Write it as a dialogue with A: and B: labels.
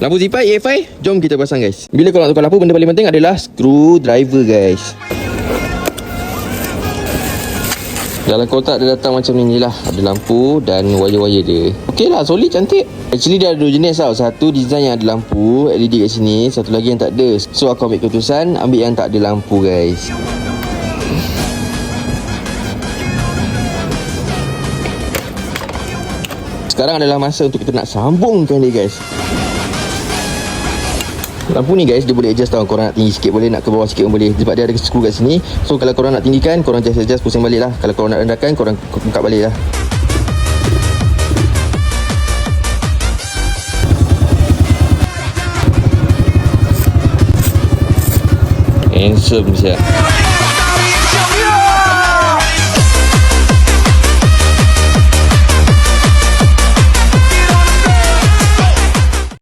A: Lampu zipai EFI, jom kita pasang guys. Bila korang nak tukar lampu, benda paling penting adalah screwdriver guys. Dalam kotak dia datang macam ni lah. Ada lampu dan wire-wire dia. Okey lah, solid, cantik. Actually dia ada dua jenis tau. Satu design yang ada lampu LED kat sini, satu lagi yang tak ada. So aku ambil keputusan ambil yang tak ada lampu guys. Sekarang adalah masa untuk kita nak sambungkan dia guys. Lampu ni guys, dia boleh adjust tau. Korang nak tinggi sikit boleh, nak ke bawah sikit pun boleh. Sebab dia ada skru kat sini. So kalau korang nak tinggikan, korang adjust pusing balik lah. Kalau korang nak rendahkan, korang buka balik lah. Handsome siap.